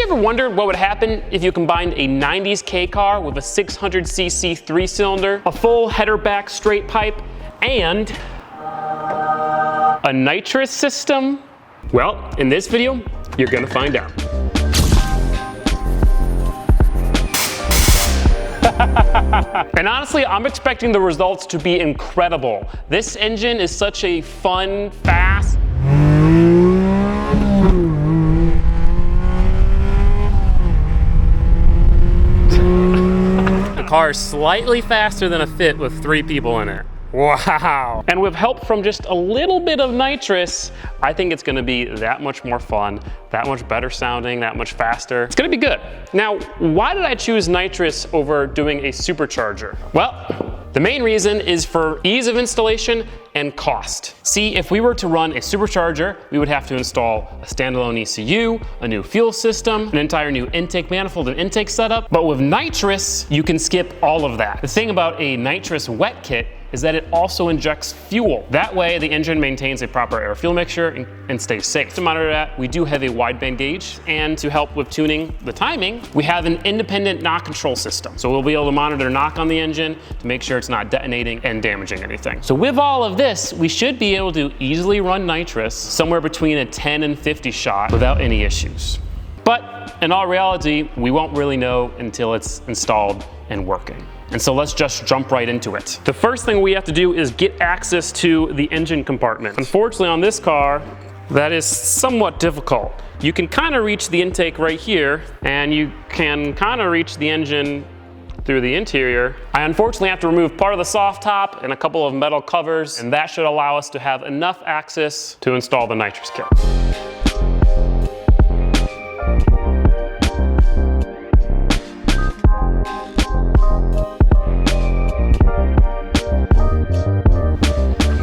ever wondered what would happen if you combined a 90s K car with a 600cc 3-cylinder, a full header back straight pipe, and a nitrous system? Well, in this video, you're gonna find out. And honestly, I'm expecting the results to be incredible. This engine is such a fun, fast, the car is slightly faster than a Fit with 3 people in it. Wow. And with help from just a little bit of nitrous, I think it's gonna be that much more fun, that much better sounding, that much faster. It's gonna be good. Now, why did I choose nitrous over doing a supercharger? Well, the main reason is for ease of installation and cost. See, if we were to run a supercharger, we would have to install a standalone ECU, a new fuel system, an entire new intake manifold and intake setup. But with nitrous, you can skip all of that. The thing about a nitrous wet kit is that it also injects fuel. That way, the engine maintains a proper air-fuel mixture and stays safe. To monitor that, we do have a wideband gauge, and to help with tuning the timing, we have an independent knock control system. So we'll be able to monitor knock on the engine to make sure it's not detonating and damaging anything. So with all of this, we should be able to easily run nitrous somewhere between a 10 and 50 shot without any issues. But in all reality, we won't really know until it's installed and working. And so let's just jump right into it. The first thing we have to do is get access to the engine compartment. Unfortunately, on this car, that is somewhat difficult. You can kind of reach the intake right here, and you can kind of reach the engine through the interior. I unfortunately have to remove part of the soft top and a couple of metal covers, and that should allow us to have enough access to install the nitrous kit.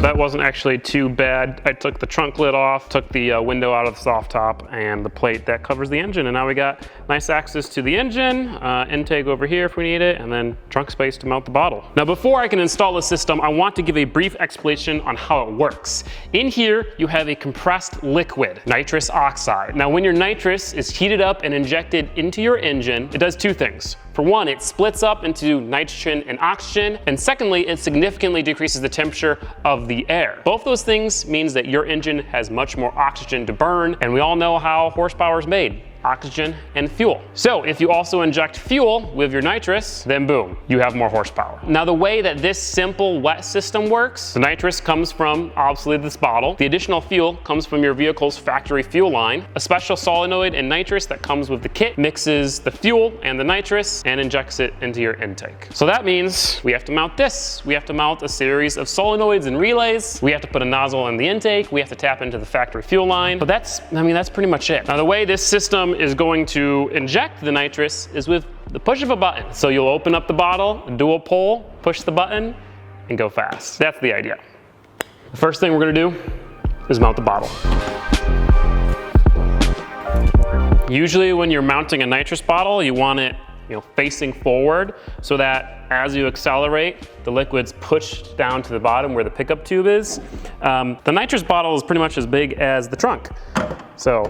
That wasn't actually too bad. I took the trunk lid off, took the window out of the soft top and the plate that covers the engine, and now we got nice access to the engine, intake over here if we need it, and then trunk space to mount the bottle. Now before I can install the system, I want to give a brief explanation on how it works. In here, you have a compressed liquid, nitrous oxide. Now when your nitrous is heated up and injected into your engine, it does 2 things. For one, it splits up into nitrogen and oxygen, and secondly, it significantly decreases the temperature of the air. Both those things means that your engine has much more oxygen to burn, and we all know how horsepower is made. Oxygen and fuel. So if you also inject fuel with your nitrous, then boom, you have more horsepower. Now the way that this simple wet system works, the nitrous comes from obviously this bottle. The additional fuel comes from your vehicle's factory fuel line. A special solenoid and nitrous that comes with the kit mixes the fuel and the nitrous and injects it into your intake. So that means we have to mount this. We have to mount a series of solenoids and relays. We have to put a nozzle in the intake. We have to tap into the factory fuel line. But that's pretty much it. Now the way this system is going to inject the nitrous is with the push of a button. So you'll open up the bottle, dual pull, push the button, and go fast. That's the idea. The first thing we're gonna do is mount the bottle. Usually when you're mounting a nitrous bottle, you want it facing forward so that as you accelerate, the liquid's pushed down to the bottom where the pickup tube is. The nitrous bottle is pretty much as big as the trunk. So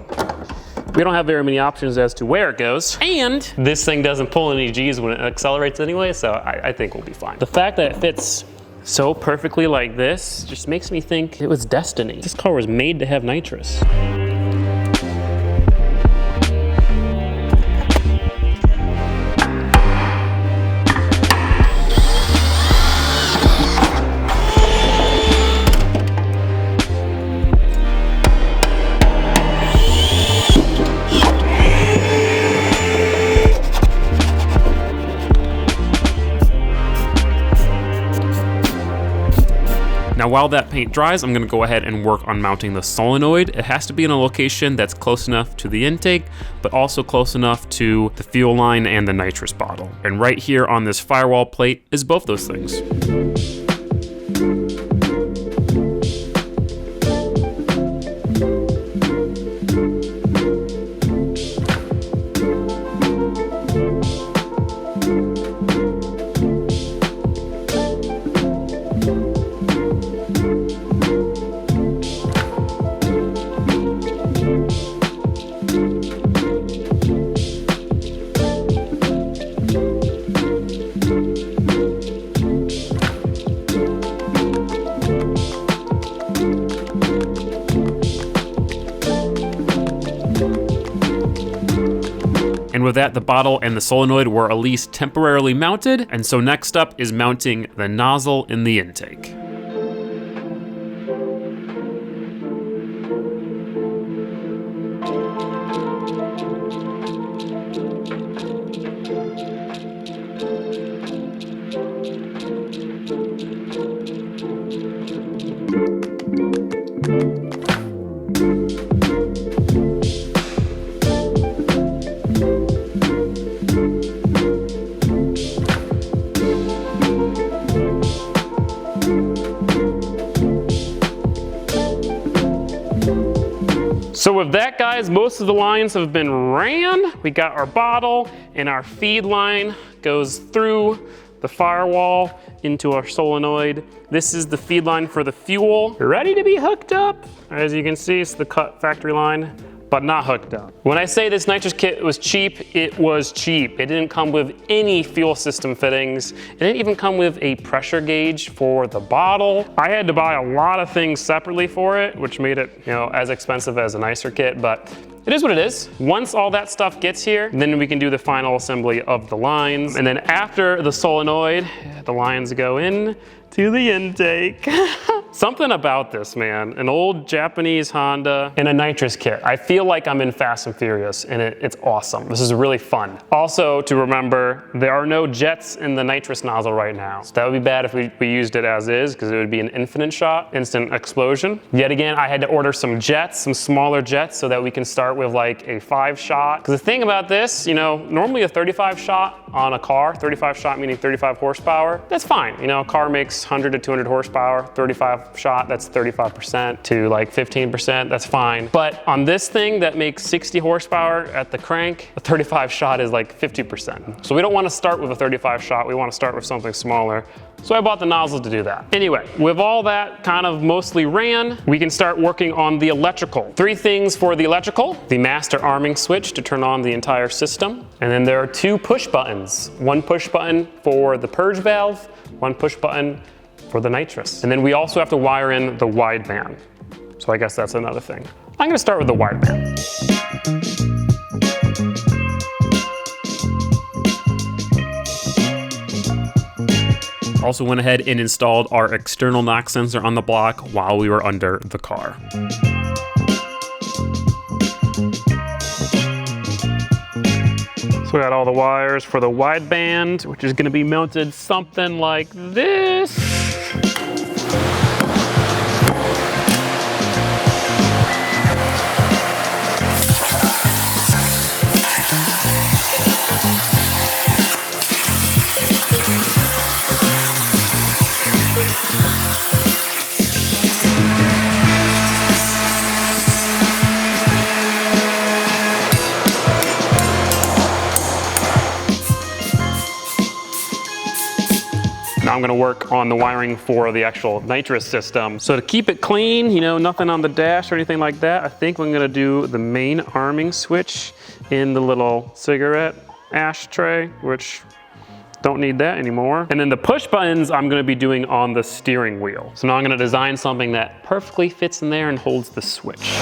we don't have very many options as to where it goes. And this thing doesn't pull any G's when it accelerates anyway, so I think we'll be fine. The fact that it fits so perfectly like this just makes me think it was destiny. This car was made to have nitrous. Now while that paint dries, I'm gonna go ahead and work on mounting the solenoid. It has to be in a location that's close enough to the intake, but also close enough to the fuel line and the nitrous bottle. And right here on this firewall plate is both those things. And with that, the bottle and the solenoid were at least temporarily mounted. And so next up is mounting the nozzle in the intake. So with that, guys, most of the lines have been ran. We got our bottle, and our feed line goes through the firewall into our solenoid. This is the feed line for the fuel. Ready to be hooked up. As you can see, it's the cut factory line, but not hooked up. When I say this nitrous kit was cheap, it was cheap. It didn't come with any fuel system fittings. It didn't even come with a pressure gauge for the bottle. I had to buy a lot of things separately for it, which made it, as expensive as a nicer kit, but it is what it is. Once all that stuff gets here, then we can do the final assembly of the lines. And then after the solenoid, the lines go in to the intake. Something about this, man. An old Japanese Honda and a nitrous kit. I feel like I'm in Fast and Furious, and it's awesome. This is really fun. Also, to remember, there are no jets in the nitrous nozzle right now. So that would be bad if we used it as is, because it would be an infinite shot, instant explosion. Yet again, I had to order some jets, some smaller jets, so that we can start with like a 5-shot. Because the thing about this, normally a 35 shot on a car, 35 shot meaning 35 horsepower, that's fine. A car makes 100 to 200 horsepower, 35 shot, that's 35% to like 15%, that's fine. But on this thing that makes 60 horsepower at the crank, a 35 shot is like 50%. So we don't want to start with a 35 shot, we want to start with something smaller. So I bought the nozzle to do that. Anyway, with all that kind of mostly ran, we can start working on the electrical. 3 things for the electrical: the master arming switch to turn on the entire system. And then there are 2 push buttons. 1 push button for the purge valve, 1 push button for the nitrous. And then we also have to wire in the wideband. So I guess that's another thing. I'm gonna start with the wideband. Also went ahead and installed our external knock sensor on the block while we were under the car. So we got all the wires for the wideband, which is gonna be mounted something like this. Now I'm gonna work on the wiring for the actual nitrous system. So to keep it clean, nothing on the dash or anything like that, I think I'm gonna do the main arming switch in the little cigarette ashtray, which don't need that anymore. And then the push buttons I'm gonna be doing on the steering wheel. So now I'm gonna design something that perfectly fits in there and holds the switch.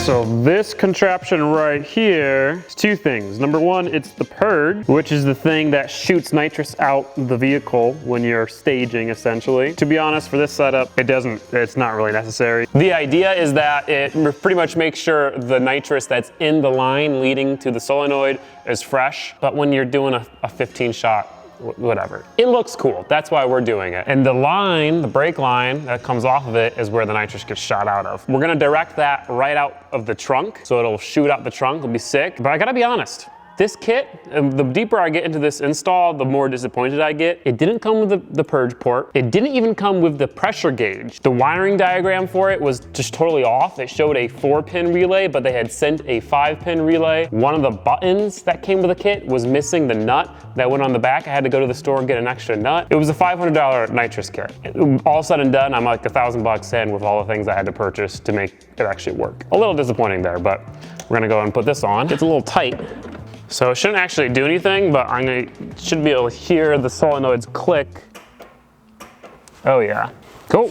So this contraption right here is 2 things. Number 1, it's the purge, which is the thing that shoots nitrous out the vehicle when you're staging, essentially. To be honest, for this setup, it's not really necessary. The idea is that it pretty much makes sure the nitrous that's in the line leading to the solenoid is fresh, but when you're doing a 15-shot, whatever. It looks cool, that's why we're doing it. And the line, the brake line that comes off of it is where the nitrous gets shot out of. We're gonna direct that right out of the trunk, so it'll shoot out the trunk, it'll be sick. But I gotta be honest, This kit, the deeper I get into this install, the more disappointed I get. It didn't come with the purge port. It didn't even come with the pressure gauge. The wiring diagram for it was just totally off. It showed a 4-pin relay, but they had sent a 5-pin relay. One of the buttons that came with the kit was missing the nut that went on the back. I had to go to the store and get an extra nut. It was a $500 nitrous kit. All said and done, I'm like $1,000 in with all the things I had to purchase to make it actually work. A little disappointing there, but we're gonna go and put this on. It's a little tight. So it shouldn't actually do anything, but should be able to hear the solenoids click. Oh yeah, cool.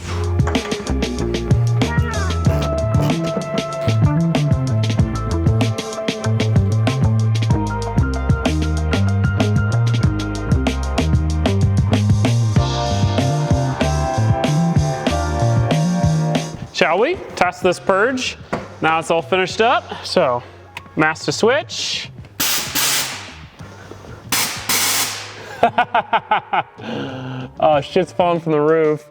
Shall we test this purge? Now it's all finished up, so master switch. Oh, shit's falling from the roof.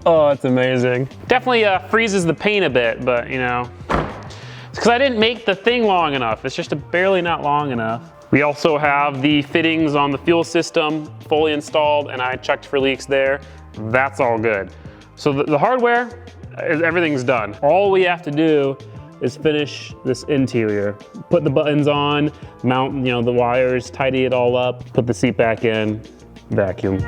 Oh, it's amazing. Definitely freezes the paint a bit, but you know, it's because I didn't make the thing long enough. It's just barely not long enough. We also have the fittings on the fuel system fully installed, and I checked for leaks there. That's all good. So the hardware, everything's done. All we have to do is finish this interior. Put the buttons on, mount the wires, tidy it all up, put the seat back in, vacuum.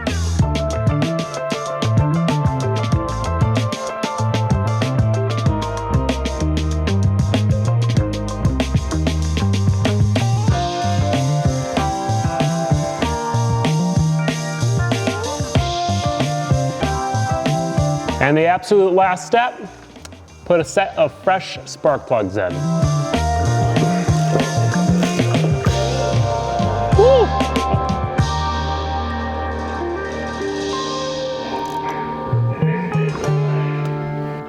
And the absolute last step, put a set of fresh spark plugs in. Woo!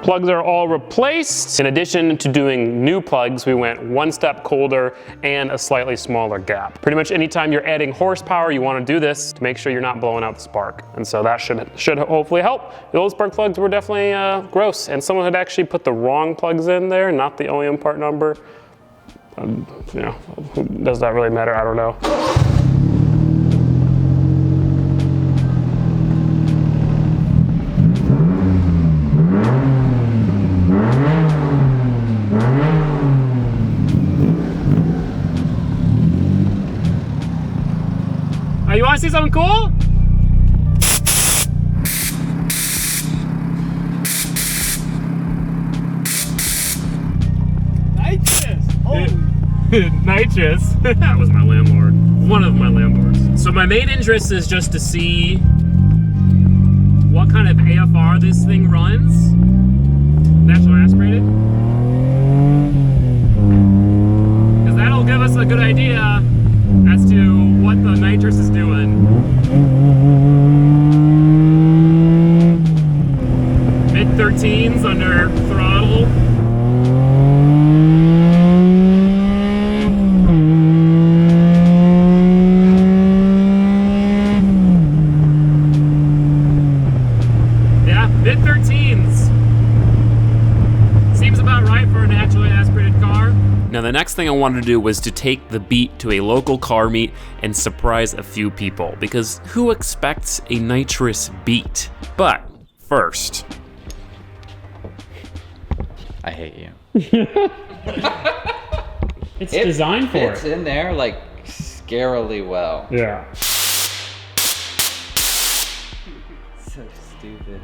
Plugs are all replaced. In addition to doing new plugs, we went one step colder and a slightly smaller gap. Pretty much anytime you're adding horsepower, you want to do this to make sure you're not blowing out the spark. And so that should hopefully help. The old spark plugs were definitely gross, and someone had actually put the wrong plugs in there, not the OEM part number. Does that really matter? I don't know. You want to see something cool? Nitrous! Oh. Nitrous? That was my landlord. One of my landlords. So my main interest is just to see what kind of AFR this thing runs. Natural aspirated. Because that'll give us a good idea as to what the nitrous is doing. Mid-13s under throttle. Yeah, mid-13s. Seems about right for a naturally aspirated car. Now the next thing I wanted to do was to take the Beat to a local car meet and surprise a few people, because who expects a nitrous Beat? But first, I hate you. It's designed for it. It's in there like scarily well. Yeah. So stupid.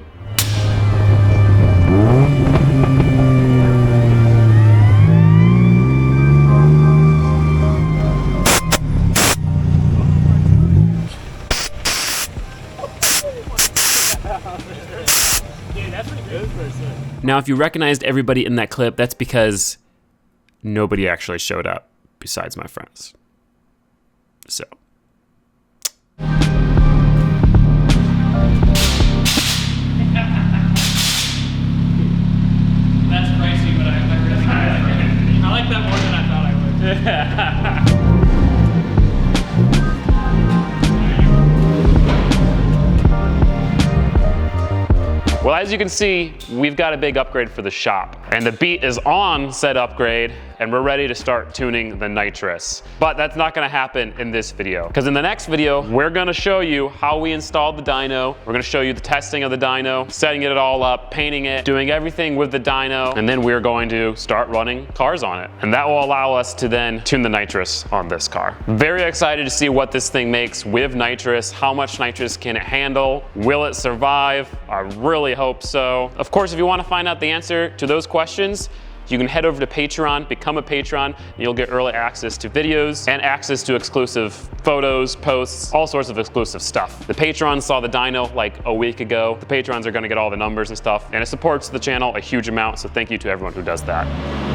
Now, if you recognized everybody in that clip, that's because nobody actually showed up besides my friends. So. That's pricey, but I really like it. I like that more than I thought I would. Well, as you can see, we've got a big upgrade for the shop. And the Beat is on said upgrade. and we're ready to start tuning the Nitrous. But that's not gonna happen in this video, because in the next video, we're gonna show you how we installed the dyno. We're gonna show you the testing of the dyno, setting it all up, painting it, doing everything with the dyno, and then we're going to start running cars on it. And that will allow us to then tune the Nitrous on this car. Very excited to see what this thing makes with Nitrous. How much Nitrous can it handle? Will it survive? I really hope so. Of course, if you want to find out the answer to those questions, you can head over to Patreon, become a patron, and you'll get early access to videos and access to exclusive photos, posts, all sorts of exclusive stuff. The patrons saw the dyno like a week ago. The patrons are gonna get all the numbers and stuff, and it supports the channel a huge amount, so thank you to everyone who does that.